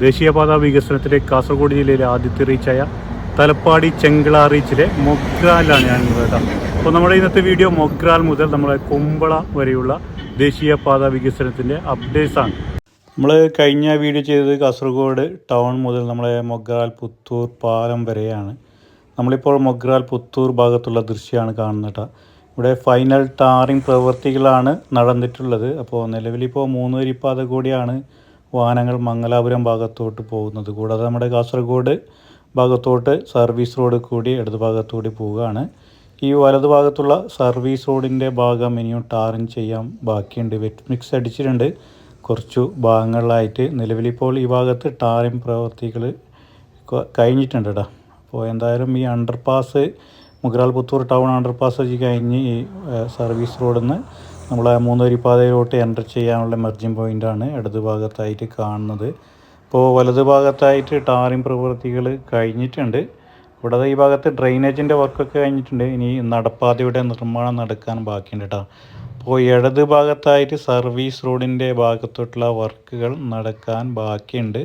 ദേശീയപാത വികസനത്തിലെ കാസർഗോഡ് ജില്ലയിലെ ആദ്യത്തെ റീച്ചായ തലപ്പാടി ചെങ്കള റീച്ചിലെ മൊഗ്രാലാണ് ഞാൻ കേട്ടോ. അപ്പോൾ നമ്മുടെ ഇന്നത്തെ വീഡിയോ മൊഗ്രാൽ മുതൽ നമ്മളെ കുമ്പള വരെയുള്ള ദേശീയപാത വികസനത്തിൻ്റെ അപ്ഡേറ്റ്സ് ആണ്. നമ്മൾ കഴിഞ്ഞ വീഡിയോ ചെയ്തത് കാസർഗോഡ് ടൗൺ മുതൽ നമ്മളെ മൊഗ്രാൽ പുത്തൂർ പാലം വരെയാണ്. നമ്മളിപ്പോൾ മൊഗ്രാൽ പുത്തൂർ ഭാഗത്തുള്ള ദൃശ്യമാണ് കാണുന്നത്. ഇവിടെ ഫൈനൽ ടാറിങ് പ്രവൃത്തികളാണ് നടന്നിട്ടുള്ളത്. അപ്പോൾ നിലവിലിപ്പോൾ 3 വരിപ്പാത കൂടിയാണ് വാഹനങ്ങൾ മംഗലാപുരം ഭാഗത്തോട്ട് പോകുന്നത്. കൂടാതെ നമ്മുടെ കാസർഗോഡ് ഭാഗത്തോട്ട് സർവീസ് റോഡ് കൂടി ഇടത് ഭാഗത്തുകൂടി പോവുകയാണ്. ഈ വലതു ഭാഗത്തുള്ള സർവീസ് റോഡിൻ്റെ ഭാഗം ഇനിയും ടാറിങ് ചെയ്യാൻ ബാക്കിയുണ്ട്. വെറ്റ് മിക്സ് അടിച്ചിട്ടുണ്ട് കുറച്ചു ഭാഗങ്ങളിലായിട്ട്. നിലവിലിപ്പോൾ ഈ ഭാഗത്ത് ടാറിങ് പ്രവൃത്തികൾ കഴിഞ്ഞിട്ടുണ്ട് കേട്ടോ. അപ്പോൾ എന്തായാലും ഈ underpass Mogral Puthur town underpass കഴിഞ്ഞ് ഈ സർവീസ് റോഡിൽ നിന്ന് നമ്മളെ 3 വരിപ്പാതയിലോട്ട് എൻ്റർ ചെയ്യാനുള്ള മെർജിങ് പോയിൻ്റാണ് ഇടത് ഭാഗത്തായിട്ട് കാണുന്നത്. ഇപ്പോൾ വലത് ഭാഗത്തായിട്ട് ടാറിങ് പ്രവൃത്തികൾ കഴിഞ്ഞിട്ടുണ്ട്. കൂടാതെ ഈ ഭാഗത്ത് ഡ്രെയിനേജിൻ്റെ വർക്കൊക്കെ കഴിഞ്ഞിട്ടുണ്ട്. ഇനി നടപ്പാതയുടെ നിർമ്മാണം നടക്കാൻ ബാക്കിയുണ്ട് കേട്ടോ. അപ്പോൾ ഇടത് ഭാഗത്തായിട്ട് സർവീസ് റോഡിൻ്റെ ഭാഗത്തോട്ടുള്ള വർക്കുകൾ നടക്കാൻ ബാക്കിയുണ്ട്.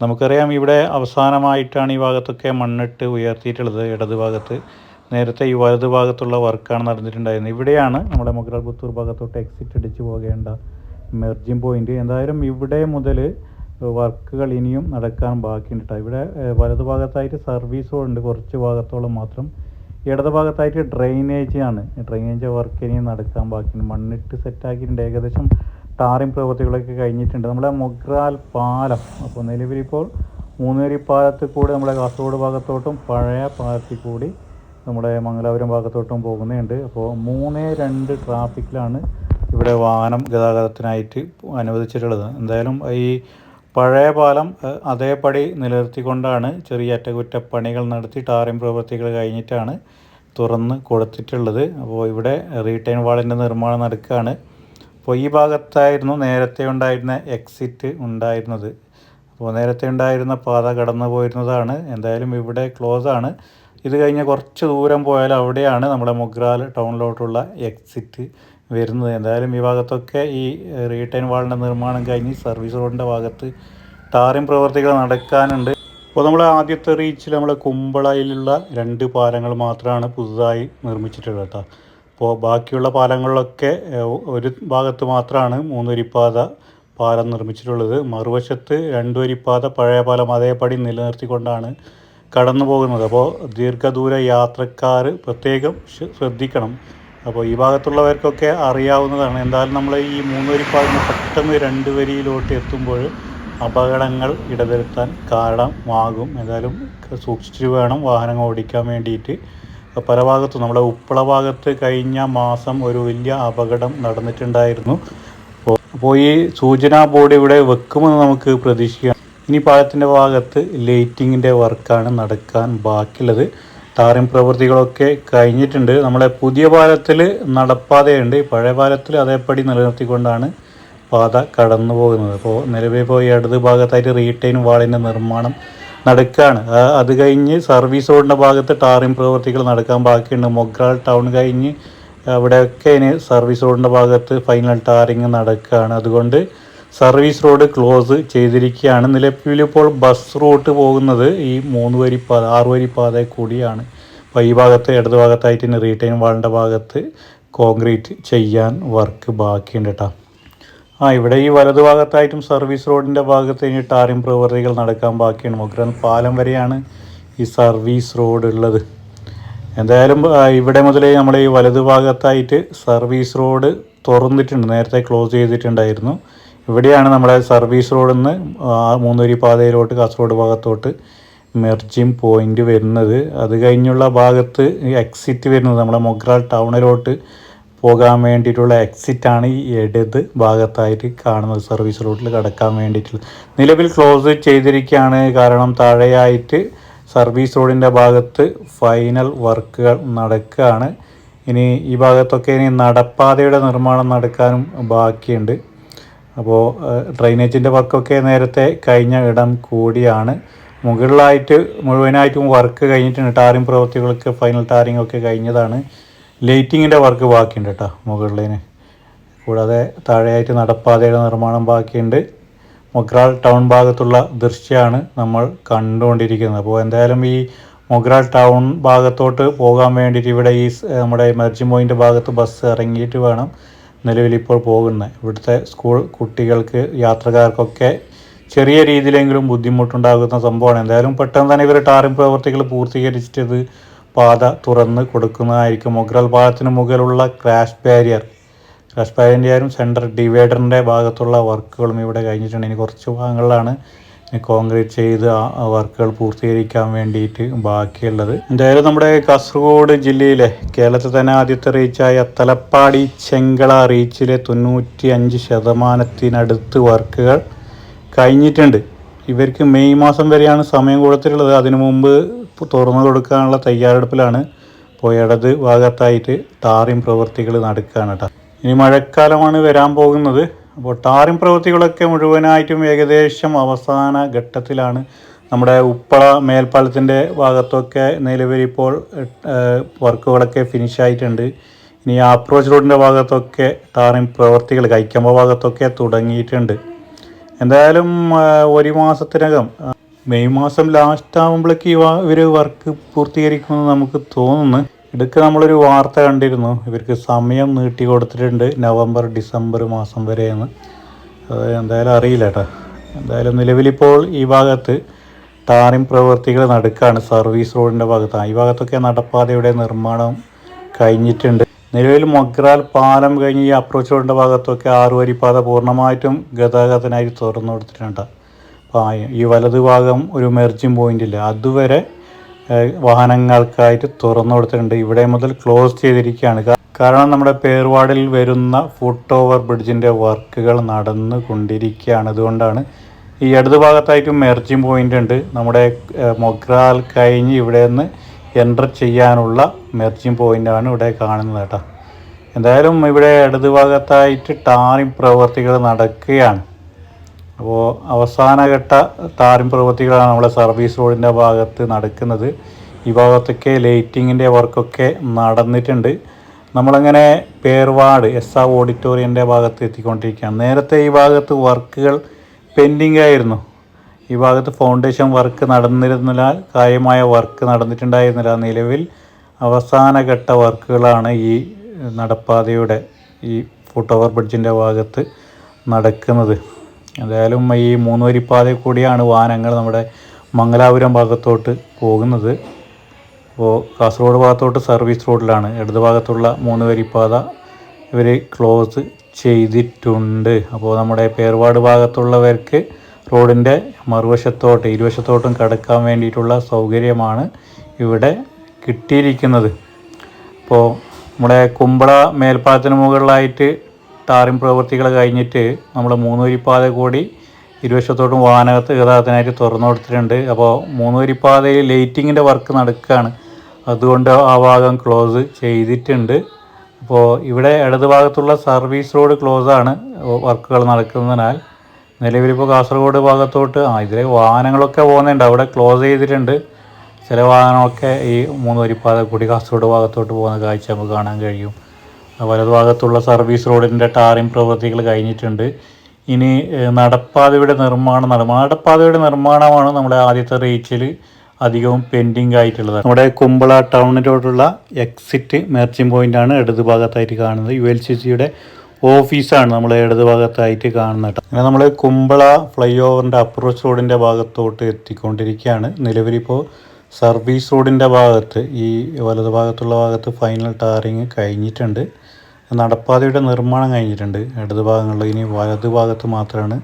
നമുക്കറിയാം ഇവിടെ അവസാനമായിട്ടാണ് ഈ ഭാഗത്തൊക്കെ മണ്ണിട്ട് ഉയർത്തിയിട്ടുള്ളത്. ഇടത് ഭാഗത്ത് നേരത്തെ ഈ വലത് ഭാഗത്തുള്ള വർക്കാണ് നടന്നിട്ടുണ്ടായിരുന്നത്. ഇവിടെയാണ് നമ്മുടെ മൊഗ്രാൽ പുത്തൂർ ഭാഗത്തോട്ട് എക്സിറ്റ് അടിച്ച് പോകേണ്ട മെർജിങ് പോയിൻ്റ്. എന്തായാലും ഇവിടെ മുതൽ വർക്കുകൾ ഇനിയും നടക്കാൻ ബാക്കിയുണ്ട് കേട്ടോ. ഇവിടെ വലത് ഭാഗത്തായിട്ട് സർവീസ് റോഡുണ്ട് കുറച്ച് ഭാഗത്തോളം മാത്രം. ഇടത് ഭാഗത്തായിട്ട് ഡ്രെയിനേജ് ആണ്. ഡ്രെയിനേജ് വർക്ക് ഇനിയും നടക്കാൻ ബാക്കിയുണ്ട്. മണ്ണിട്ട് സെറ്റാക്കിയിട്ടുണ്ട്. ഏകദേശം ടാറിങ് പ്രവൃത്തികളൊക്കെ കഴിഞ്ഞിട്ടുണ്ട്. നമ്മുടെ മൊഗ്രാൽ പാലം അപ്പോൾ നിലവിലിപ്പോൾ 3 വരിപ്പാലത്തിൽ കൂടി നമ്മുടെ കാസർഗോഡ് ഭാഗത്തോട്ടും പഴയ പാലത്തിൽ കൂടി നമ്മുടെ മംഗലാപുരം ഭാഗത്തോട്ടും പോകുന്നുണ്ട്. അപ്പോൾ 3-2 ട്രാഫിക്കിലാണ് ഇവിടെ വാഹനം ഗതാഗതത്തിനായിട്ട് അനുവദിച്ചിട്ടുള്ളത്. എന്തായാലും ഈ പഴയ പാലം അതേപടി നിലനിർത്തിക്കൊണ്ടാണ് ചെറിയ അറ്റകുറ്റപ്പണികൾ നടത്തി ടാറിങ് പ്രവൃത്തികൾ കഴിഞ്ഞിട്ടാണ് തുറന്ന് കൊടുത്തിട്ടുള്ളത്. അപ്പോൾ ഇവിടെ റീറ്റെയിൻ വാളിൻ്റെ നിർമ്മാണം നടക്കുകയാണ്. അപ്പോൾ ഈ ഭാഗത്തായിരുന്നു നേരത്തെ ഉണ്ടായിരുന്ന എക്സിറ്റ് ഉണ്ടായിരുന്നത്. അപ്പോൾ നേരത്തെ ഉണ്ടായിരുന്ന പാത കടന്നു പോയിരുന്നതാണ്. എന്തായാലും ഇവിടെ ക്ലോസ് ആണ്. ഇത് കഴിഞ്ഞ് കുറച്ച് ദൂരം പോയാൽ അവിടെയാണ് നമ്മുടെ മൊഗ്രാൽ ടൗണിലോട്ടുള്ള എക്സിറ്റ് വരുന്നത്. എന്തായാലും ഈ ഭാഗത്തൊക്കെ ഈ റീറ്റെയിൻ വാളിൻ്റെ നിർമ്മാണം കഴിഞ്ഞ് സർവീസ് റോഡിൻ്റെ ഭാഗത്ത് ടാറിങ് പ്രവൃത്തികൾ നടക്കാനുണ്ട്. അപ്പോൾ നമ്മൾ ആദ്യത്തെ റീച്ചിൽ നമ്മൾ കുമ്പളയിലുള്ള 2 പാലങ്ങൾ മാത്രമാണ് പുതുതായി നിർമ്മിച്ചിട്ടുള്ളത് കേട്ടോ. അപ്പോൾ ബാക്കിയുള്ള പാലങ്ങളിലൊക്കെ ഒരു ഭാഗത്ത് മാത്രമാണ് 3 വരിപ്പാത പാലം നിർമ്മിച്ചിട്ടുള്ളത്. മറുവശത്ത് 2 വരിപ്പാത പഴയ പാലം അതേപടി നിലനിർത്തിക്കൊണ്ടാണ് കടന്നു പോകുന്നത്. അപ്പോൾ ദീർഘദൂര യാത്രക്കാർ പ്രത്യേകം ശ്രദ്ധിക്കണം. അപ്പോൾ ഈ ഭാഗത്തുള്ളവർക്കൊക്കെ അറിയാവുന്നതാണ്. എന്തായാലും നമ്മൾ ഈ 3 വരിപ്പാത പെട്ടെന്ന് 2 വരിയിലോട്ട് എത്തുമ്പോൾ അപകടങ്ങൾ ഇടവരുത്താൻ കാരണമാകും. എന്തായാലും സൂക്ഷിച്ച് വേണം വാഹനങ്ങൾ ഓടിക്കാൻ വേണ്ടിയിട്ട്. പല ഭാഗത്തും നമ്മുടെ ഉപ്പള ഭാഗത്ത് കഴിഞ്ഞ മാസം ഒരു വലിയ അപകടം നടന്നിട്ടുണ്ടായിരുന്നു. അപ്പോൾ ഈ സൂചനാ ബോർഡ് ഇവിടെ വെക്കുമെന്ന് നമുക്ക് പ്രതീക്ഷിക്കാം. ഇനി പാലത്തിൻ്റെ ഭാഗത്ത് ലൈറ്റിങ്ങിൻ്റെ വർക്കാണ് നടക്കാൻ ബാക്കിയുള്ളത്. ടാറിങ് പ്രവൃത്തികളൊക്കെ കഴിഞ്ഞിട്ടുണ്ട്. നമ്മളെ പുതിയ പാലത്തിൽ നടപ്പാതയുണ്ട്. പഴയ പാലത്തിൽ അതേപടി നിലനിർത്തിക്കൊണ്ടാണ് പാത കടന്നു പോകുന്നത്. അപ്പോൾ നിലവിലിപ്പോൾ ഇടത് ഭാഗത്തായിട്ട് റീറ്റെയിൻ വാളിൻ്റെ നിർമ്മാണം നടക്കുകയാണ്. അത് കഴിഞ്ഞ് സർവീസ് റോഡിൻ്റെ ഭാഗത്ത് ടാറിങ് പ്രവൃത്തികൾ നടക്കാൻ ബാക്കിയുണ്ട്. മൊഗ്രാൽ ടൗൺ കഴിഞ്ഞ് അവിടെയൊക്കെ ഇനി സർവീസ് റോഡിൻ്റെ ഭാഗത്ത് ഫൈനൽ ടാറിങ് നടക്കുകയാണ്. അതുകൊണ്ട് സർവീസ് റോഡ് ക്ലോസ് ചെയ്തിരിക്കുകയാണ്. നിലവിലിപ്പോൾ ബസ് റൂട്ട് പോകുന്നത് ഈ 3 വരിപ്പാത 6 വരിപ്പാത കൂടിയാണ്. അപ്പോൾ ഈ ഭാഗത്ത് ഇടത് ഭാഗത്തായിട്ട് ഇനി റീറ്റെയിൻ വാളിൻ്റെ ഭാഗത്ത് കോൺക്രീറ്റ് ചെയ്യാൻ വർക്ക് ബാക്കിയുണ്ട് കേട്ടോ. ഇവിടെ ഈ വലതു ഭാഗത്തായിട്ടും സർവീസ് റോഡിൻ്റെ ഭാഗത്ത് ഇനി ടാറിങ് പ്രവൃത്തികൾ നടക്കാൻ ബാക്കിയാണ്. മൊഗ്രാൽ പാലം വരെയാണ് ഈ സർവീസ് റോഡ് ഉള്ളത്. എന്തായാലും ഇവിടെ മുതലേ നമ്മൾ ഈ വലതു ഭാഗത്തായിട്ട് സർവീസ് റോഡ് തുറന്നിട്ടുണ്ട്. നേരത്തെ ക്ലോസ് ചെയ്തിട്ടുണ്ടായിരുന്നു. ഇവിടെയാണ് നമ്മുടെ സർവീസ് റോഡിൽ നിന്ന് 3 വരിപ്പാതയിലോട്ട് കാസർഗോഡ് ഭാഗത്തോട്ട് മെർജിങ് പോയിൻ്റ് വരുന്നത്. അത് കഴിഞ്ഞുള്ള ഭാഗത്ത് എക്സിറ്റ് വരുന്നത് നമ്മുടെ മൊഗ്രാൽ ടൗണിലോട്ട് പോകാൻ വേണ്ടിയിട്ടുള്ള എക്സിറ്റാണ് ഈ ഇടത് ഭാഗത്തായിട്ട് കാണുന്നത്. സർവീസ് റോഡിൽ കടക്കാൻ വേണ്ടിയിട്ടുള്ള നിലവിൽ ക്ലോസ് ചെയ്തിരിക്കുകയാണ്. കാരണം താഴെയായിട്ട് സർവീസ് റോഡിൻ്റെ ഭാഗത്ത് ഫൈനൽ വർക്കുകൾ നടക്കുകയാണ്. ഇനി ഈ ഭാഗത്തൊക്കെ ഇനി നടപ്പാതയുടെ നിർമ്മാണം നടക്കാനും ബാക്കിയുണ്ട്. അപ്പോൾ ഡ്രെയിനേജിൻ്റെ വർക്കൊക്കെ നേരത്തെ കഴിഞ്ഞ ഇടം കൂടിയാണ്. മുകളിലായിട്ട് മുഴുവനായിട്ടും വർക്ക് കഴിഞ്ഞിട്ടുണ്ട്. ടാറിങ് പ്രവൃത്തികളൊക്കെ ഫൈനൽ ടാറിങ് ഒക്കെ കഴിഞ്ഞതാണ്. ലൈറ്റിങ്ങിൻ്റെ വർക്ക് ബാക്കിയുണ്ട് കേട്ടോ മുകളിലേന്. കൂടാതെ താഴെയായിട്ട് നടപ്പാതയുടെ നിർമ്മാണം ബാക്കിയുണ്ട്. മൊഗ്രാൽ ടൗൺ ഭാഗത്തുള്ള ദൃശ്യമാണ് നമ്മൾ കണ്ടുകൊണ്ടിരിക്കുന്നത്. അപ്പോൾ എന്തായാലും ഈ മൊഗ്രാൽ ടൗൺ ഭാഗത്തോട്ട് പോകാൻ വേണ്ടിയിട്ട് ഇവിടെ ഈ നമ്മുടെ മെർജിംഗ് പോയിൻ്റ് ഭാഗത്ത് ബസ് ഇറങ്ങിയിട്ട് വേണം നിലവിലിപ്പോൾ പോകുന്നത്. ഇവിടുത്തെ സ്കൂൾ കുട്ടികൾക്ക് യാത്രക്കാർക്കൊക്കെ ചെറിയ രീതിയിലെങ്കിലും ബുദ്ധിമുട്ടുണ്ടാകുന്ന സംഭവമാണ്. എന്തായാലും പെട്ടെന്ന് തന്നെ ഇവർ ടാറിംഗ് പ്രവർത്തികൾ പൂർത്തീകരിച്ചിട്ട് പാത തുറന്ന് കൊടുക്കുന്നതായിരിക്കും. മൊഗ്രാൽ പാലത്തിന് മുകളിലുള്ള ക്രാഷ് ബാരിയറും സെൻട്രൽ ഡിവൈഡറിൻ്റെ ഭാഗത്തുള്ള വർക്കുകളും ഇവിടെ കഴിഞ്ഞിട്ടുണ്ട്. ഇനി കുറച്ച് ഭാഗങ്ങളിലാണ് കോൺക്രീറ്റ് ചെയ്ത് ആ വർക്കുകൾ പൂർത്തീകരിക്കാൻ വേണ്ടിയിട്ട് ബാക്കിയുള്ളത്. എന്തായാലും നമ്മുടെ കാസർഗോഡ് ജില്ലയിലെ കേരളത്തിൽ തന്നെ ആദ്യത്തെ റീച്ചായ തലപ്പാടി ചെങ്കള റീച്ചിലെ 95% വർക്കുകൾ കഴിഞ്ഞിട്ടുണ്ട്. ഇവർക്ക് മെയ് മാസം വരെയാണ് സമയം കൊടുത്തിട്ടുള്ളത്. അതിനു മുമ്പ് തുറന്നു കൊടുക്കാനുള്ള തയ്യാറെടുപ്പിലാണ്. ഇപ്പോൾ ഇടത് ഭാഗത്തായിട്ട് ടാറിംഗ് പ്രവൃത്തികൾ നടക്കുകയാണ് കേട്ടോ. ഇനി മഴക്കാലമാണ് വരാൻ പോകുന്നത്. അപ്പോൾ ടാറിംഗ് പ്രവൃത്തികളൊക്കെ മുഴുവനായിട്ടും ഏകദേശം അവസാന ഘട്ടത്തിലാണ്. നമ്മുടെ ഉപ്പള മേൽപ്പാലത്തിൻ്റെ ഭാഗത്തൊക്കെ നിലവിലിപ്പോൾ വർക്കുകളൊക്കെ ഫിനിഷായിട്ടുണ്ട്. ഇനി അപ്രോച്ച് റോഡിൻ്റെ ഭാഗത്തൊക്കെ ടാറിംഗ് പ്രവൃത്തികൾ കൈക്കമ്പ ഭാഗത്തൊക്കെ തുടങ്ങിയിട്ടുണ്ട്. എന്തായാലും ഒരു മാസത്തിനകം മെയ് മാസം ലാസ്റ്റ് ആകുമ്പോഴേക്ക് ഇവർ വർക്ക് പൂർത്തീകരിക്കുമെന്ന് നമുക്ക് തോന്നുന്നു. ഇടയ്ക്ക് നമ്മളൊരു വാർത്ത കണ്ടിരുന്നു, ഇവർക്ക് സമയം നീട്ടി കൊടുത്തിട്ടുണ്ട് നവംബർ ഡിസംബർ മാസം വരെയെന്ന്. അത് എന്തായാലും അറിയില്ല കേട്ടോ. എന്തായാലും നിലവിലിപ്പോൾ ഈ ഭാഗത്ത് ടാറിംഗ് പ്രവൃത്തികൾ നടക്കുകയാണ്. സർവീസ് റോഡിൻ്റെ ഭാഗത്താണ്. ഈ ഭാഗത്തൊക്കെ നടപ്പാതയുടെ നിർമ്മാണം കഴിഞ്ഞിട്ടുണ്ട്. നിലവിൽ മൊഗ്രാൽ പാലം കഴിഞ്ഞ് ഈ അപ്രോച്ച് റോഡിൻ്റെ ഭാഗത്തൊക്കെ 6 വരിപ്പാത പൂർണ്ണമായിട്ടും ഗതാഗതത്തിനായി തുറന്നു കൊടുത്തിട്ടുണ്ട്. അപ്പോൾ ഈ വലതു ഭാഗം ഒരു മെർജിംഗ് പോയിൻ്റില്ല, അതുവരെ വാഹനങ്ങൾക്കായിട്ട് തുറന്നു കൊടുത്തിട്ടുണ്ട്. ഇവിടെ മുതൽ ക്ലോസ് ചെയ്തിരിക്കുകയാണ്. കാരണം നമ്മുടെ പേർവാടിൽ വരുന്ന ഫുട് ഓവർ ബ്രിഡ്ജിൻ്റെ വർക്കുകൾ നടന്നു കൊണ്ടിരിക്കുകയാണ്. അതുകൊണ്ടാണ് ഈ ഇടതു ഭാഗത്തായിട്ടും മെർജിംഗ് പോയിൻ്റ് ഉണ്ട്. നമ്മുടെ മൊഗ്രാൽ കഴിഞ്ഞ് ഇവിടെ നിന്ന് എൻ്റർ ചെയ്യാനുള്ള മെർജിംഗ് പോയിൻ്റാണ് ഇവിടെ കാണുന്നത് കേട്ടോ. എന്തായാലും ഇവിടെ ഇടതു ഭാഗത്തായിട്ട് ടാറിംഗ് പ്രവൃത്തികൾ നടക്കുകയാണ്. അപ്പോൾ അവസാനഘട്ട ടാറിംഗ് പ്രവൃത്തികളാണ് നമ്മുടെ സർവീസ് റോഡിൻ്റെ ഭാഗത്ത് നടക്കുന്നത്. ഈ ഭാഗത്തൊക്കെ ലൈറ്റിങ്ങിൻ്റെ വർക്കൊക്കെ നടന്നിട്ടുണ്ട്. നമ്മളങ്ങനെ പേർവാട് SA ഓഡിറ്റോറിയൻ്റെ ഭാഗത്ത് എത്തിക്കൊണ്ടിരിക്കുകയാണ്. നേരത്തെ ഈ ഭാഗത്ത് വർക്കുകൾ പെൻഡിങ് ആയിരുന്നു. ഈ ഭാഗത്ത് ഫൗണ്ടേഷൻ വർക്ക് നടന്നിരുന്നില്ല, കാര്യമായ വർക്ക് നടന്നിട്ടുണ്ടായിരുന്നില്ല. നിലവിൽ അവസാനഘട്ട വർക്കുകളാണ് ഈ നടപ്പാതയുടെ ഈ ഫുട് ഓവർ ബ്രിഡ്ജിൻ്റെ ഭാഗത്ത് നടക്കുന്നത്. എന്തായാലും ഈ 3 വരിപ്പാതയിൽ കൂടിയാണ് വാഹനങ്ങൾ നമ്മുടെ മംഗലാപുരം ഭാഗത്തോട്ട് പോകുന്നത്. അപ്പോൾ കാസർഗോഡ് ഭാഗത്തോട്ട് സർവീസ് റോഡിലാണ്. ഇടത് ഭാഗത്തുള്ള 3 വരിപ്പാത ഇവർ ക്ലോസ് ചെയ്തിട്ടുണ്ട്. അപ്പോൾ നമ്മുടെ പേർവാട് ഭാഗത്തുള്ളവർക്ക് റോഡിൻ്റെ മറുവശത്തോട്ട് ഇരുവശത്തോട്ടും കടക്കാൻ വേണ്ടിയിട്ടുള്ള സൗകര്യമാണ് ഇവിടെ കിട്ടിയിരിക്കുന്നത്. അപ്പോൾ നമ്മുടെ കുമ്പള മേൽപ്പാലത്തിന് മുകളിലായിട്ട് ടാറിംഗ് പ്രവൃത്തികൾ കഴിഞ്ഞിട്ട് നമ്മൾ 3 വരിപ്പാത കൂടി ഇരുവശത്തോട്ടും ഗതാഗതത്തിനായിട്ട് തുറന്നു കൊടുത്തിട്ടുണ്ട്. അപ്പോൾ 3 വരിപ്പാതയിൽ ലൈറ്റിങ്ങിൻ്റെ വർക്ക് നടക്കുകയാണ്. അതുകൊണ്ട് ആ ഭാഗം ക്ലോസ് ചെയ്തിട്ടുണ്ട്. അപ്പോൾ ഇവിടെ ഇടത് ഭാഗത്തുള്ള സർവീസ് റോഡ് ക്ലോസാണ് വർക്കുകൾ നടക്കുന്നതിനാൽ. നിലവിലിപ്പോൾ കാസർഗോഡ് ഭാഗത്തോട്ട് ഇതിലെ വാഹനങ്ങളൊക്കെ പോകുന്നുണ്ട്, അവിടെ ക്ലോസ് ചെയ്തിട്ടുണ്ട്. ചില വാഹനമൊക്കെ ഈ 3 വരിപ്പാത കൂടി കാസർഗോഡ് ഭാഗത്തോട്ട് പോകുന്ന കാഴ്ച നമുക്ക് കാണാൻ കഴിയും. വലതു ഭാഗത്തുള്ള സർവീസ് റോഡിൻ്റെ ടാറിംഗ് പ്രവൃത്തികൾ കഴിഞ്ഞിട്ടുണ്ട്. ഇനി നടപ്പാതയുടെ നിർമ്മാണമാണ് നമ്മുടെ ആദ്യത്തെ റീച്ചിൽ അധികവും പെൻഡിങ് ആയിട്ടുള്ളത്. നമ്മുടെ കുമ്പള ടൗണിലോട്ടുള്ള എക്സിറ്റ് മെർജിംഗ് പോയിൻ്റാണ് ഇടത് ഭാഗത്തായിട്ട് കാണുന്നത്. ULCCയുടെ ഓഫീസാണ് നമ്മൾ ഇടത് ഭാഗത്തായിട്ട് കാണുന്നത്. അങ്ങനെ നമ്മൾ കുമ്പള ഫ്ലൈ ഓവറിൻ്റെ അപ്രോച്ച് റോഡിൻ്റെ ഭാഗത്തോട്ട് എത്തിക്കൊണ്ടിരിക്കുകയാണ്. നിലവിലിപ്പോൾ സർവീസ് റോഡിൻ്റെ ഭാഗത്ത് ഈ വലതു ഭാഗത്തുള്ള ഭാഗത്ത് ഫൈനൽ ടാറിങ് കഴിഞ്ഞിട്ടുണ്ട്. നടപ്പാതയുടെ നിർമ്മാണം കഴിഞ്ഞിട്ടുണ്ട് ഇടത് ഭാഗങ്ങളിൽ. ഇനി വലതു ഭാഗത്ത് മാത്രമാണ്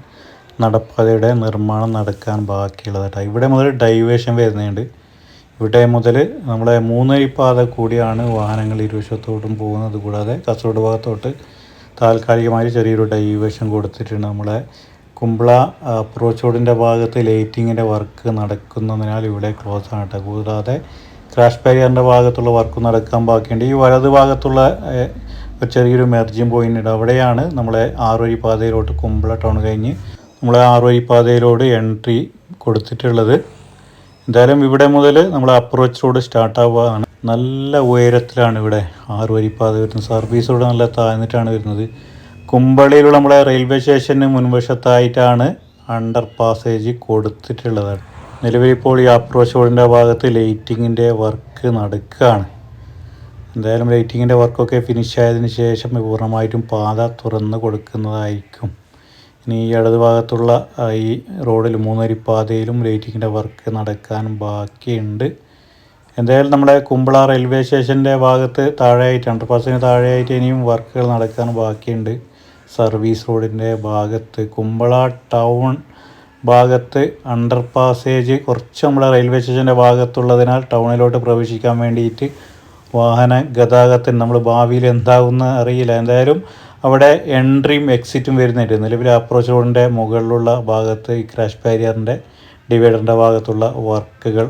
നടപ്പാതയുടെ നിർമ്മാണം നടക്കാൻ ബാക്കിയുള്ളത് കേട്ടോ. ഇവിടെ മുതൽ ഡൈവേഷൻ വരുന്നുണ്ട്. ഇവിടെ മുതൽ നമ്മളെ 3 വരിപ്പാത കൂടിയാണ് വാഹനങ്ങൾ ഇരുവശത്തോട്ടും പോകുന്നത്. കൂടാതെ കാസർഗോഡ് ഭാഗത്തോട്ട് താൽക്കാലികമായി ചെറിയൊരു ഡൈവേഷൻ കൊടുത്തിട്ടുണ്ട്. നമ്മളെ കുമ്പള അപ്രോച്ച് റോഡിൻ്റെ ഭാഗത്ത് ലൈറ്റിങ്ങിൻ്റെ വർക്ക് നടക്കുന്നതിനാൽ ഇവിടെ ക്ലോസ് ആണ് കേട്ടോ. കൂടാതെ ക്രാഷ് ബാരിയറിൻ്റെ ഭാഗത്തുള്ള വർക്ക് നടക്കാൻ ബാക്കിയുണ്ട്. ഈ വലത് ഭാഗത്തുള്ള ചെറിയൊരു മെർജിംഗ് പോയിൻ്റ് ഉണ്ട്. അവിടെയാണ് നമ്മളെ 6 വരിപ്പാതയിലോട്ട് കുമ്പള ടൗൺ കഴിഞ്ഞ് നമ്മളെ 6 വരിപ്പാതയിലോട്ട് എൻട്രി കൊടുത്തിട്ടുള്ളത്. എന്തായാലും ഇവിടെ മുതൽ നമ്മൾ അപ്രോച്ച് റോഡ് സ്റ്റാർട്ടാവുകയാണ്. നല്ല ഉയരത്തിലാണ് ഇവിടെ 6 വരിപ്പാത വരുന്നത്. സർവീസ് റോഡ് നല്ല താഴ്ന്നിട്ടാണ് വരുന്നത്. കുമ്പളയിലുള്ള നമ്മളെ റെയിൽവേ സ്റ്റേഷന് മുൻവശത്തായിട്ടാണ് അണ്ടർ പാസേജ് കൊടുത്തിട്ടുള്ളതാണ്. നിലവിലിപ്പോൾ ഈ അപ്രോച്ച് റോഡിൻ്റെ ഭാഗത്ത് ലൈറ്റിങ്ങിൻ്റെ വർക്ക് നടക്കുകയാണ്. എന്തായാലും ലൈറ്റിങ്ങിൻ്റെ വർക്കൊക്കെ ഫിനിഷ് ആയതിനു ശേഷം പൂർണ്ണമായിട്ടും പാത തുറന്ന് കൊടുക്കുന്നതായിരിക്കും. ഇനി ഈ ഇടത് ഭാഗത്തുള്ള ഈ റോഡിൽ മൂന്നരിപ്പാതയിലും ലൈറ്റിങ്ങിൻ്റെ വർക്ക് നടക്കാൻ ബാക്കിയുണ്ട്. എന്തായാലും നമ്മുടെ കുമ്പള റെയിൽവേ സ്റ്റേഷൻ്റെ ഭാഗത്ത് താഴെയായിട്ട് അണ്ടർപാസിന് താഴെയായിട്ട് ഇനിയും വർക്കുകൾ നടക്കാൻ ബാക്കിയുണ്ട്. സർവീസ് റോഡിൻ്റെ ഭാഗത്ത് കുമ്പള ടൗൺ ഭാഗത്ത് അണ്ടർ പാസേജ് കുറച്ച് നമ്മുടെ റെയിൽവേ സ്റ്റേഷൻ്റെ ഭാഗത്തുള്ളതിനാൽ ടൗണിലോട്ട് പ്രവേശിക്കാൻ വേണ്ടിയിട്ട് വാഹന ഗതാഗതത്തിന് നമ്മൾ ഭാവിയിൽ എന്താകുമെന്ന് അറിയില്ല. എന്തായാലും അവിടെ എൻട്രിയും എക്സിറ്റും വരുന്നുണ്ട്. നിലവിലെ അപ്രോച്ച് റോഡിൻ്റെ മുകളിലുള്ള ഭാഗത്ത് ഈ ക്രാഷ് ബാരിയറിൻ്റെ ഡിവൈഡറിൻ്റെ ഭാഗത്തുള്ള വർക്കുകൾ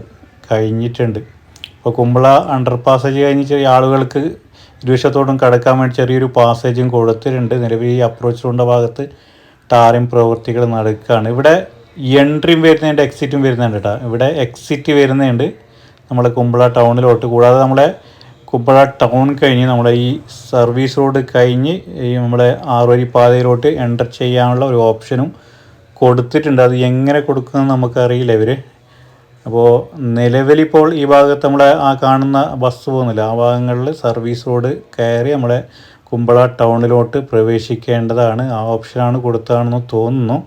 കഴിഞ്ഞിട്ടുണ്ട്. അപ്പോൾ കുമ്പള അണ്ടർ പാസേജ് കഴിഞ്ഞ് ചെറിയ ആളുകൾക്ക് ഇരുവശത്തോടും കടക്കാൻ വേണ്ടി ചെറിയൊരു പാസേജും കൊടുത്തിട്ടുണ്ട്. നിലവിൽ ഈ അപ്രോച്ച് റോഡിൻ്റെ ഭാഗത്ത് ടാറിംഗ് പ്രവൃത്തികൾ നടക്കുകയാണ്. ഇവിടെ എൻട്രിയും വരുന്നുണ്ട്, എക്സിറ്റും വരുന്നുണ്ട് കേട്ടോ. ഇവിടെ എക്സിറ്റ് വരുന്നുണ്ട് നമ്മളെ കുമ്പള ടൗണിലോട്ട്. കൂടാതെ നമ്മളെ കുമ്പള ടൗൺ കഴിഞ്ഞ് നമ്മളെ ഈ സർവീസ് റോഡ് കഴിഞ്ഞ് ഈ നമ്മളെ ആറുവരി പാതയിലോട്ട് എൻ്റർ ചെയ്യാനുള്ള ഒരു ഓപ്ഷനും കൊടുത്തിട്ടുണ്ട്. അത് എങ്ങനെ കൊടുക്കുമെന്ന് നമുക്കറിയില്ല ഇവർ. അപ്പോൾ നിലവിലിപ്പോൾ ഈ ഭാഗത്ത് നമ്മളെ ആ കാണുന്ന ബസ് പോകുന്നില്ല, ആ ഭാഗങ്ങളിൽ സർവീസ് റോഡ് കയറി നമ്മളെ കുമ്പള ടൗണിലോട്ട് പ്രവേശിക്കേണ്ടതാണ്. ആ ഓപ്ഷനാണ് കൊടുത്തതാണെന്ന് തോന്നുന്നു.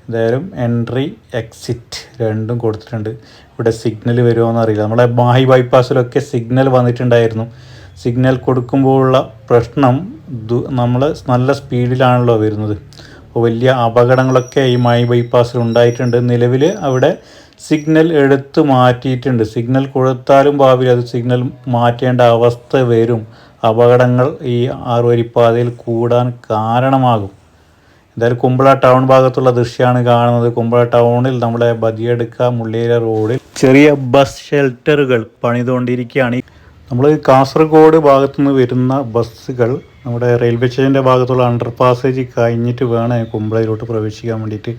എന്തായാലും എൻട്രി എക്സിറ്റ് രണ്ടും കൊടുത്തിട്ടുണ്ട്. ഇവിടെ സിഗ്നൽ വരുമോ എന്നറിയില്ല. നമ്മളെ മാഹി ബൈപ്പാസിലൊക്കെ സിഗ്നൽ വന്നിട്ടുണ്ടായിരുന്നു. സിഗ്നൽ കൊടുക്കുമ്പോഴുള്ള പ്രശ്നം നമ്മൾ നല്ല സ്പീഡിലാണല്ലോ വരുന്നത്. അപ്പോൾ വലിയ അപകടങ്ങളൊക്കെ ഈ മാഹി ബൈപ്പാസിൽ ഉണ്ടായിട്ടുണ്ട്. നിലവിൽ അവിടെ സിഗ്നൽ എടുത്ത് മാറ്റിയിട്ടുണ്ട്. സിഗ്നൽ കൊടുത്താലും ഭാവിയിൽ അത് സിഗ്നൽ മാറ്റേണ്ട അവസ്ഥ വരും. അപകടങ്ങൾ ഈ ആറുവരിപ്പാതയിൽ കൂടാൻ കാരണമാകും. എന്തായാലും കുമ്പള ടൗൺ ഭാഗത്തുള്ള ദൃശ്യമാണ് കാണുന്നത്. കുമ്പള ടൗണിൽ നമ്മുടെ ബദിയടുക്ക മുള്ളേര റോഡിൽ ചെറിയ ബസ് ഷെൽട്ടറുകൾ പണിതുകൊണ്ടിരിക്കുകയാണ്. നമ്മൾ കാസർഗോഡ് ഭാഗത്തുനിന്ന് വരുന്ന ബസ്സുകൾ നമ്മുടെ റെയിൽവേ സ്റ്റേഷൻ്റെ ഭാഗത്തുള്ള അണ്ടർ പാസേജ് കഴിഞ്ഞിട്ട് വേണം കുമ്പളയിലോട്ട് പ്രവേശിക്കാൻ വേണ്ടിയിട്ട്.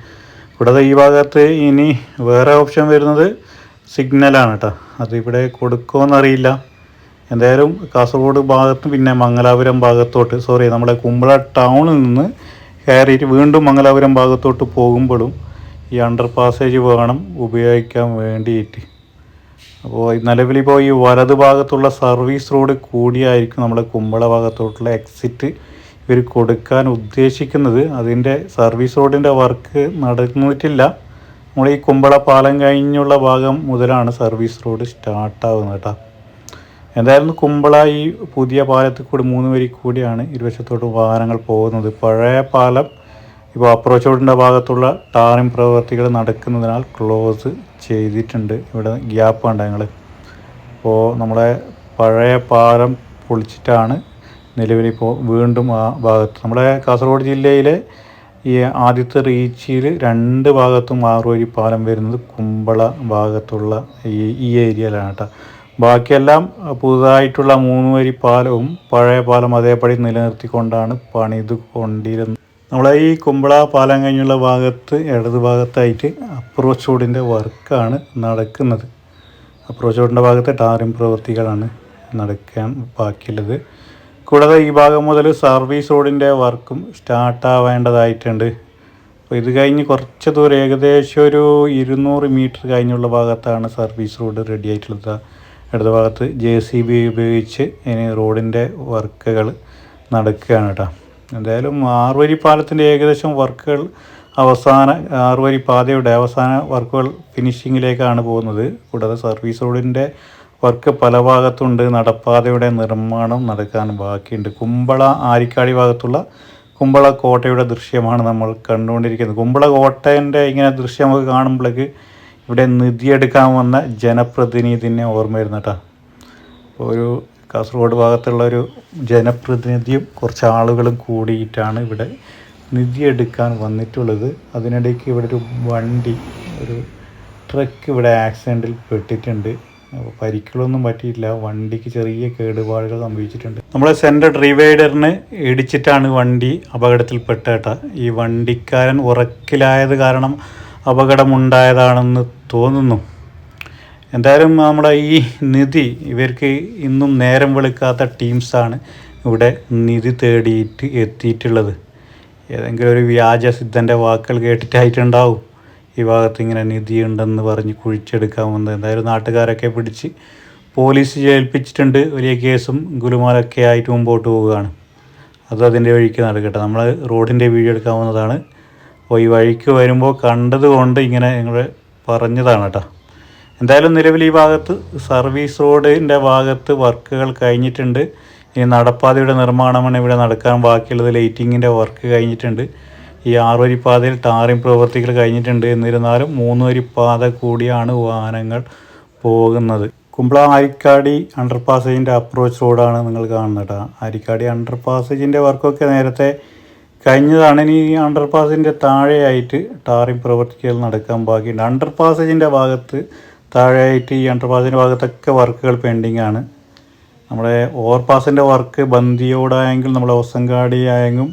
കൂടാതെ ഈ ഭാഗത്ത് ഇനി വേറെ ഓപ്ഷൻ വരുന്നത് സിഗ്നലാണ് കേട്ടോ. അതിവിടെ കൊടുക്കുമെന്നറിയില്ല. എന്തായാലും കാസർഗോഡ് ഭാഗത്ത് പിന്നെ മംഗലാപുരം ഭാഗത്തോട്ട് നമ്മുടെ കുമ്പള ടൗണിൽ നിന്ന് കയറിയിട്ട് വീണ്ടും മംഗലാപുരം ഭാഗത്തോട്ട് പോകുമ്പോഴും ഈ അണ്ടർ പാസേജ് വേണം ഉപയോഗിക്കാൻ വേണ്ടിയിട്ട്. അപ്പോൾ നിലവിലിപ്പോൾ ഈ വലത് ഭാഗത്തുള്ള സർവീസ് റോഡ് കൂടിയായിരിക്കും നമ്മളെ കുമ്പള ഭാഗത്തോട്ടുള്ള എക്സിറ്റ് ഇവർ കൊടുക്കാൻ ഉദ്ദേശിക്കുന്നത്. അതിൻ്റെ സർവീസ് റോഡിൻ്റെ വർക്ക് നടന്നിട്ടില്ല. നമ്മൾ ഈ കുമ്പള പാലം കഴിഞ്ഞുള്ള ഭാഗം മുതലാണ് സർവീസ് റോഡ് സ്റ്റാർട്ടാവുന്നത് കേട്ടോ. എന്തായാലും കുമ്പള ഈ പുതിയ പാലത്തിൽ കൂടി 3 വരി കൂടിയാണ് ഇരുവശത്തോട്ട് വാഹനങ്ങൾ പോകുന്നത്. പഴയ പാലം ഇപ്പോൾ അപ്രോച്ച് റോഡിൻ്റെ ഭാഗത്തുള്ള ടാറിംഗ് പ്രവൃത്തികൾ നടക്കുന്നതിനാൽ ക്ലോസ് ചെയ്തിട്ടുണ്ട്. ഇവിടെ ഗ്യാപ്പ് ഉണ്ട് ഞങ്ങൾ. അപ്പോൾ നമ്മളെ പഴയ പാലം പൊളിച്ചിട്ടാണ് നിലവിലിപ്പോൾ വീണ്ടും ആ ഭാഗത്ത് നമ്മുടെ കാസർഗോഡ് ജില്ലയിലെ ഈ ആദ്യത്തെ റീച്ചിൽ 2 ഭാഗത്തും 6 വരി പാലം വരുന്നത് കുമ്പള ഭാഗത്തുള്ള ഈ ഏരിയയിലാണ് കേട്ടോ. ബാക്കിയെല്ലാം പുതുതായിട്ടുള്ള 3 വരി പാലവും പഴയ പാലം അതേപടി നിലനിർത്തിക്കൊണ്ടാണ് പണിത് കൊണ്ടിരുന്നത്. നമ്മളെ ഈ കുമ്പള പാലം കഴിഞ്ഞുള്ള ഭാഗത്ത് ഇടത് ഭാഗത്തായിട്ട് അപ്രോച്ച് റോഡിൻ്റെ വർക്കാണ് നടക്കുന്നത്. അപ്രോച്ച് റോഡിൻ്റെ ഭാഗത്ത് ടാറിംഗ് പ്രവൃത്തികളാണ് നടക്കാൻ ബാക്കിയുള്ളത്. കൂടാതെ ഈ ഭാഗം മുതൽ സർവീസ് റോഡിൻ്റെ വർക്കും സ്റ്റാർട്ടാവേണ്ടതായിട്ടുണ്ട്. അപ്പോൾ ഇത് കഴിഞ്ഞ് കുറച്ച് ദൂരം ഏകദേശം ഒരു 200 മീറ്റർ കഴിഞ്ഞുള്ള ഭാഗത്താണ് സർവീസ് റോഡ് റെഡി ആയിട്ടുള്ളത്. ഇടത് ഭാഗത്ത് JCB ഉപയോഗിച്ച് ഇനി റോഡിൻ്റെ വർക്കുകൾ നടക്കുകയാണ് കേട്ടോ. എന്തായാലും 6 വരി പാലത്തിൻ്റെ ഏകദേശം വർക്കുകൾ 6 വരി പാതയുടെ അവസാന വർക്കുകൾ ഫിനിഷിങ്ങിലേക്കാണ് പോകുന്നത്. കൂടാതെ സർവീസ് റോഡിൻ്റെ വർക്ക് പല ഭാഗത്തുണ്ട്. നടപ്പാതയുടെ നിർമ്മാണം നടക്കാൻ ബാക്കിയുണ്ട്. കുമ്പള ആരിക്കാടി ഭാഗത്തുള്ള കുമ്പള കോട്ടയുടെ ദൃശ്യമാണ് നമ്മൾ കണ്ടുകൊണ്ടിരിക്കുന്നത്. കുമ്പള കോട്ടേൻ്റെ ഇങ്ങനെ ദൃശ്യം നമുക്ക് കാണുമ്പോഴേക്ക് ഇവിടെ നിധിയെടുക്കാൻ വന്ന ജനപ്രതിനിധിനെ ഓർമ്മ വരുന്ന കേട്ടോ. ഒരു കാസർഗോഡ് ഭാഗത്തുള്ള ഒരു ജനപ്രതിനിധിയും കുറച്ച് ആളുകളും കൂടിയിട്ടാണ് ഇവിടെ നിധിയെടുക്കാൻ വന്നിട്ടുള്ളത്. അതിനിടയ്ക്ക് ഇവിടെ ഒരു വണ്ടി, ഒരു ട്രക്ക് ഇവിടെ ആക്സിഡൻറ്റിൽ പെട്ടിട്ടുണ്ട്. അപ്പോൾ പരിക്കുകളൊന്നും പറ്റിയില്ല. വണ്ടിക്ക് ചെറിയ കേടുപാടുകൾ സംഭവിച്ചിട്ടുണ്ട്. നമ്മളെ സെൻട്രൽ ഡിവൈഡറിന് ഇടിച്ചിട്ടാണ് വണ്ടി അപകടത്തിൽപ്പെട്ട കേട്ടോ. ഈ വണ്ടിക്കാരൻ ഉറക്കിലായത് കാരണം അപകടമുണ്ടായതാണെന്ന് തോന്നുന്നു. എന്തായാലും നമ്മുടെ ഈ നിധി ഇവർക്ക് ഇന്നും നേരം വെളുക്കാത്ത ടീംസാണ് ഇവിടെ നിധി തേടിയിട്ട് എത്തിയിട്ടുള്ളത്. ഏതെങ്കിലും ഒരു വ്യാജസിദ്ധൻ്റെ വാക്കുകൾ കേട്ടിട്ടായിട്ടുണ്ടാവും. ഈ ഭാഗത്ത് ഇങ്ങനെ നിധിയുണ്ടെന്ന് പറഞ്ഞ് കുഴിച്ചെടുക്കാൻ വന്നത്. എന്തായാലും നാട്ടുകാരൊക്കെ പിടിച്ച് പോലീസ് ഏൽപ്പിച്ചിട്ടുണ്ട്. വലിയ കേസും ഗുലുമാലൊക്കെ ആയിട്ട് മുമ്പോട്ട് പോവുകയാണ്. അത് അതിൻ്റെ വഴിക്ക് നടക്കട്ടെ. നമ്മൾ റോഡിൻ്റെ വീഡിയോ എടുക്കാൻ വന്നതാണ്. അപ്പോൾ ഈ വഴിക്ക് വരുമ്പോൾ കണ്ടതുകൊണ്ട് ഇങ്ങനെ ഞങ്ങൾ പറഞ്ഞതാണ് കേട്ടോ. എന്തായാലും നിലവിൽ ഈ ഭാഗത്ത് സർവീസ് റോഡിൻ്റെ ഭാഗത്ത് വർക്കുകൾ കഴിഞ്ഞിട്ടുണ്ട്. ഇനി നടപ്പാതയുടെ നിർമ്മാണമാണ് ഇവിടെ നടക്കാൻ ബാക്കിയുള്ളത്. ലൈറ്റിങ്ങിൻ്റെ വർക്ക് കഴിഞ്ഞിട്ടുണ്ട്. ഈ 6 വരിപ്പാതയിൽ ടാറിംഗ് പ്രവൃത്തികൾ കഴിഞ്ഞിട്ടുണ്ട്. എന്നിരുന്നാലും 3 വരിപ്പാത കൂടിയാണ് വാഹനങ്ങൾ പോകുന്നത്. കുമ്പള ആരിക്കാടി അണ്ടർ പാസേജിൻ്റെ അപ്രോച്ച് റോഡാണ് നിങ്ങൾ കാണുന്നത് കേട്ടോ. ആരിക്കാടി അണ്ടർ പാസേജിൻ്റെ വർക്കൊക്കെ നേരത്തെ കഴിഞ്ഞതാണ്. ഇനി ഈ അണ്ടർ പാസേജിൻ്റെ താഴെയായിട്ട് ടാറിംഗ് പ്രവൃത്തികൾ നടക്കാൻ ബാക്കിയുണ്ട്. അണ്ടർ പാസേജിൻ്റെ ഭാഗത്ത് താഴെയായിട്ട് ഈ അണ്ടർ പാസേജിൻ്റെ ഭാഗത്തൊക്കെ വർക്കുകൾ പെൻഡിങ് ആണ്. നമ്മുടെ ഓവർപാസിൻ്റെ വർക്ക് ബന്ദിയോടായെങ്കിലും നമ്മളെ ഒസങ്കാടി ആയെങ്കിലും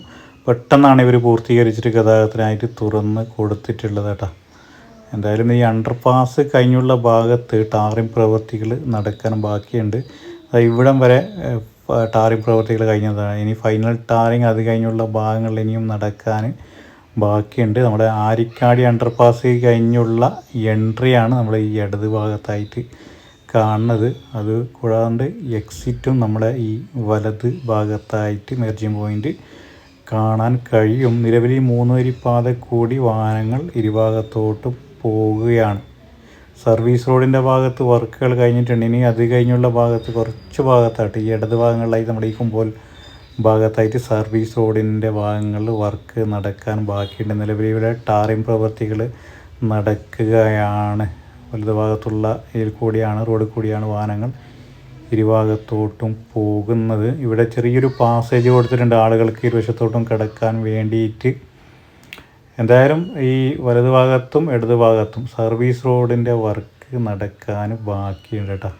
പെട്ടെന്നാണ് ഇവർ പൂർത്തീകരിച്ചിട്ട് ഗതാഗതത്തിനായിട്ട് തുറന്ന് കൊടുത്തിട്ടുള്ളത് കേട്ടോ. എന്തായാലും ഈ അണ്ടർ പാസ് കഴിഞ്ഞുള്ള ഭാഗത്ത് ടാറിംഗ് പ്രവൃത്തികൾ നടക്കാൻ ബാക്കിയുണ്ട്. ഇവിടം വരെ ടാറിംഗ് പ്രവൃത്തികൾ കഴിഞ്ഞതാണ്. ഇനി ഫൈനൽ ടാറിംഗ് അത് കഴിഞ്ഞുള്ള ഭാഗങ്ങൾ ഇനിയും നടക്കാൻ ബാക്കിയുണ്ട്. നമ്മുടെ ആരിക്കാടി അണ്ടർ പാസ് കഴിഞ്ഞുള്ള എൻട്രിയാണ് നമ്മൾ ഈ ഇടത് ഭാഗത്തായിട്ട് കാണുന്നത്. അത് കൂടാണ്ട് എക്സിറ്റും നമ്മുടെ ഈ വലത് ഭാഗത്തായിട്ട് മെർജിങ് പോയിൻ്റ് കാണാൻ കഴിയും. നിലവിൽ 3 വരിപ്പാത കൂടി വാഹനങ്ങൾ ഇരുഭാഗത്തോട്ടും പോകുകയാണ്. സർവീസ് റോഡിൻ്റെ ഭാഗത്ത് വർക്കുകൾ കഴിഞ്ഞിട്ടുണ്ട്. ഇനി അത് കഴിഞ്ഞുള്ള ഭാഗത്ത് കുറച്ച് ഭാഗത്തായിട്ട് ഈ ഇടത് ഭാഗങ്ങളിലായി നമ്മുടെ ഈ കുമ്പോൾ ഭാഗത്തായിട്ട് സർവീസ് റോഡിൻ്റെ ഭാഗങ്ങളിൽ വർക്ക് നടക്കാൻ ബാക്കിയുണ്ട്. നിലവിൽ ഇവിടെ ടാറിംഗ് പ്രവൃത്തികൾ നടക്കുകയാണ്. വലത് ഭാഗത്തുള്ള ഇതിൽ കൂടിയാണ് റോഡ് കൂടിയാണ് വാഹനങ്ങൾ ഇരുഭാഗത്തോട്ടും പോകുന്നത്. ഇവിടെ ചെറിയൊരു പാസേജ് കൊടുത്തിട്ടുണ്ട് ആളുകൾക്ക് ഇരുവശത്തോട്ടും കിടക്കാൻ വേണ്ടിയിട്ട്. എന്തായാലും ഈ വലത് ഭാഗത്തും ഇടത് ഭാഗത്തും സർവീസ് റോഡിൻ്റെ വർക്ക് നടക്കാൻ ബാക്കിയുണ്ട് കേട്ടോ.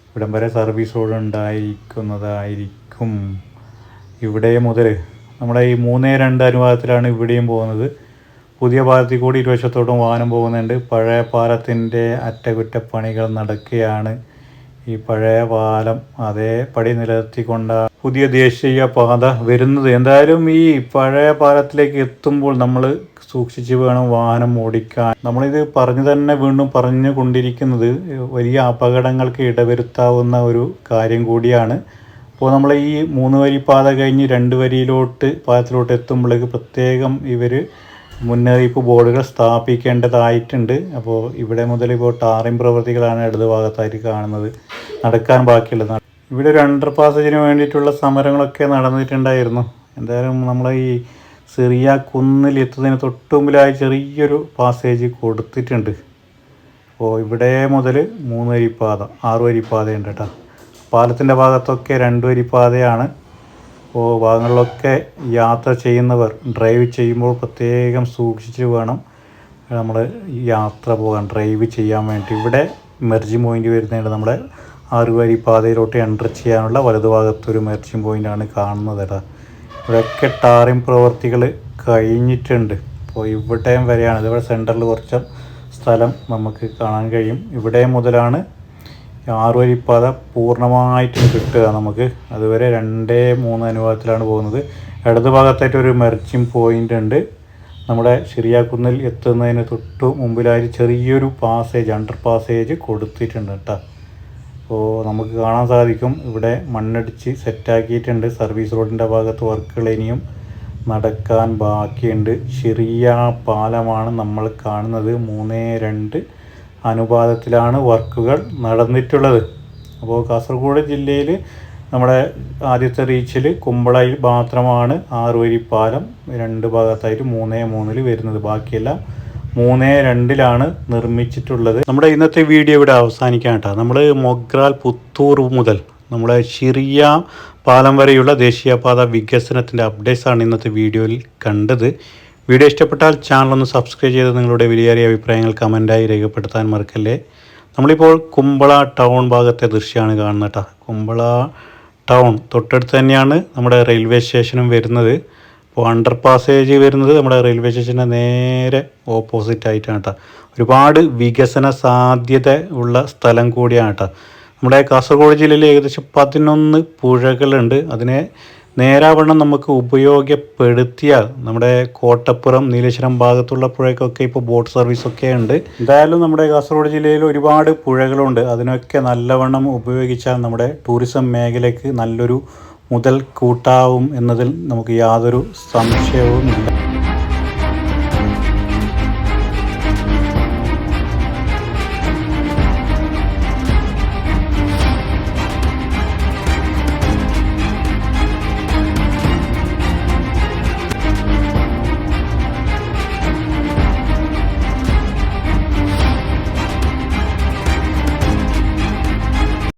ഇവിടം വരെ സർവീസ് റോഡ് ഉണ്ടായിരിക്കുന്നതായിരിക്കും. ഇവിടെ മുതൽ നമ്മുടെ ഈ 3-2 അനുപാതത്തിലാണ് ഇവിടെയും പോകുന്നത്. പുതിയ പാലത്തിൽ കൂടി ഇരുവശത്തോട്ടും വാഹനം പോകുന്നുണ്ട്. പഴയ പാലത്തിൻ്റെ അറ്റകുറ്റപ്പണികൾ നടക്കുകയാണ്. ഈ പഴയ പാലം അതേപടി നിലനിർത്തിക്കൊണ്ടാണ് പുതിയ ദേശീയ പാത വരുന്നത്. എന്തായാലും ഈ പഴയ പാലത്തിലേക്ക് എത്തുമ്പോൾ നമ്മൾ സൂക്ഷിച്ച് വേണം വാഹനം ഓടിക്കാൻ. നമ്മളിത് പറഞ്ഞു തന്നെ വീണ്ടും പറഞ്ഞു കൊണ്ടിരിക്കുന്നത് വലിയ അപകടങ്ങൾക്ക് ഇടവരുത്താവുന്ന ഒരു കാര്യം കൂടിയാണ്. അപ്പോൾ നമ്മൾ ഈ 3 വരിപ്പാത കഴിഞ്ഞ് 2 വരിയിലോട്ട് പാലത്തിലോട്ട് എത്തുമ്പോഴേക്ക് പ്രത്യേകം ഇവർ മുന്നറിയിപ്പ് ബോർഡുകൾ സ്ഥാപിക്കേണ്ടതായിട്ടുണ്ട്. അപ്പോൾ ഇവിടെ മുതൽ ഇപ്പോൾ ടാറിംഗ് പ്രവൃത്തികളാണ് ഇടത് ഭാഗത്തായിട്ട് കാണുന്നത് നടക്കാൻ ബാക്കിയുള്ളത്. ഇവിടെ ഒരു അണ്ടർ പാസേജിന് വേണ്ടിയിട്ടുള്ള സമരങ്ങളൊക്കെ നടന്നിട്ടുണ്ടായിരുന്നു. എന്തായാലും നമ്മൾ ഈ ചെറിയ കുന്നിൽ എത്തുന്നതിന് തൊട്ട് മുമ്പിലായി ചെറിയൊരു പാസേജ് കൊടുത്തിട്ടുണ്ട്. അപ്പോൾ ഇവിടെ മുതൽ 3 വരിപ്പാത 6 വരിപ്പാതയുണ്ട് കേട്ടോ. പാലത്തിൻ്റെ ഭാഗത്തൊക്കെ 2 വരിപ്പാതയാണ്. അപ്പോൾ ഭാഗങ്ങളിലൊക്കെ യാത്ര ചെയ്യുന്നവർ ഡ്രൈവ് ചെയ്യുമ്പോൾ പ്രത്യേകം സൂക്ഷിച്ച് വേണം നമ്മൾ യാത്ര പോകാൻ ഡ്രൈവ് ചെയ്യാൻ വേണ്ടി. ഇവിടെ മെർജിങ് പോയിൻ്റ് വരുന്നുണ്ട്. നമ്മുടെ 6 വരിപ്പാതയിലോട്ട് എൻ്റർ ചെയ്യാനുള്ള വലതുഭാഗത്തൊരു മെർജിങ് പോയിൻ്റാണ് കാണുന്നത് കേട്ടോ. ഇവിടെയൊക്കെ ടാറിംഗ് പ്രവൃത്തികൾ കഴിഞ്ഞിട്ടുണ്ട്. അപ്പോൾ ഇവിടെയും വരെയാണ്. ഇതിവിടെ സെൻറ്ററിൽ കുറച്ച് സ്ഥലം നമുക്ക് കാണാൻ കഴിയും. ഇവിടെ മുതലാണ് 6 വരിപ്പാത പൂർണ്ണമായിട്ടും കിട്ടുക നമുക്ക്. അതുവരെ 2-3 അനുപാതത്തിലാണ് പോകുന്നത്. ഇടത് ഭാഗത്തായിട്ട് ഒരു മെർജിങ് പോയിൻ്റ് ഉണ്ട്. നമ്മുടെ ശരിയാക്കുന്നിൽ എത്തുന്നതിന് തൊട്ട് മുമ്പിലായിട്ട് ചെറിയൊരു പാസേജ് അണ്ടർ പാസേജ് കൊടുത്തിട്ടുണ്ട് കേട്ടോ. അപ്പോൾ നമുക്ക് കാണാൻ സാധിക്കും ഇവിടെ മണ്ണടിച്ച് സെറ്റാക്കിയിട്ടുണ്ട്. സർവീസ് റോഡിൻ്റെ ഭാഗത്ത് വർക്കുകൾ ഇനിയും നടക്കാൻ ബാക്കിയുണ്ട്. ചെറിയ പാലമാണ് നമ്മൾ കാണുന്നത്. 3-2 അനുപാതത്തിലാണ് വർക്കുകൾ നടന്നിട്ടുള്ളത്. അപ്പോൾ കാസർഗോഡ് ജില്ലയിൽ നമ്മുടെ ആദ്യത്തെ റീച്ചിൽ കുമ്പളയിൽ മാത്രമാണ് 6 വരിപ്പാലം 2 ഭാഗത്തായിട്ട് 3-3 വരുന്നത്. ബാക്കിയെല്ലാം 3-2 നിർമ്മിച്ചിട്ടുള്ളത്. നമ്മുടെ ഇന്നത്തെ വീഡിയോ ഇവിടെ അവസാനിക്കാൻ കേട്ടോ. നമ്മൾ മൊഗ്രാൽ പുത്തൂർ മുതൽ നമ്മുടെ ചെറിയ പാലം വരെയുള്ള ദേശീയപാത വികസനത്തിൻ്റെ അപ്ഡേറ്റ്സാണ് ഇന്നത്തെ വീഡിയോയിൽ കണ്ടത്. വീഡിയോ ഇഷ്ടപ്പെട്ടാൽ ചാനലൊന്ന് സബ്സ്ക്രൈബ് ചെയ്ത് നിങ്ങളുടെ വിലയേറിയ അഭിപ്രായങ്ങൾ കമൻറ്റായി രേഖപ്പെടുത്താൻ മറക്കല്ലേ. നമ്മളിപ്പോൾ കുമ്പള ടൗൺ ഭാഗത്തെ ദൃശ്യമാണ് കാണുന്നത് കേട്ടോ. കുമ്പള ടൗൺ തൊട്ടടുത്ത് തന്നെയാണ് നമ്മുടെ റെയിൽവേ സ്റ്റേഷനും വരുന്നത്. അപ്പോൾ അണ്ടർ പാസേജ് വരുന്നത് നമ്മുടെ റെയിൽവേ സ്റ്റേഷൻ്റെ നേരെ ഓപ്പോസിറ്റ് ആയിട്ടാണ് കേട്ടോ. ഒരുപാട് വികസന സാധ്യത ഉള്ള സ്ഥലം കൂടിയാണ് കേട്ടോ. നമ്മുടെ കാസർഗോഡ് ജില്ലയിൽ ഏകദേശം 11 പുഴകളുണ്ട്. അതിനെ നേരാവണ്ണം നമുക്ക് ഉപയോഗപ്പെടുത്തിയാൽ നമ്മുടെ കോട്ടപ്പുറം നീലേശ്വരം ഭാഗത്തുള്ള പുഴയ്ക്കൊക്കെ ഇപ്പോൾ ബോട്ട് സർവീസൊക്കെ ഉണ്ട്. എന്തായാലും നമ്മുടെ കാസർഗോഡ് ജില്ലയിൽ ഒരുപാട് പുഴകളുണ്ട്. അതിനൊക്കെ നല്ലവണ്ണം ഉപയോഗിച്ചാൽ നമ്മുടെ ടൂറിസം മേഖലയ്ക്ക് നല്ലൊരു മുതൽ കൂട്ടാവും എന്നതിൽ നമുക്ക് യാതൊരു സംശയവുമില്ല.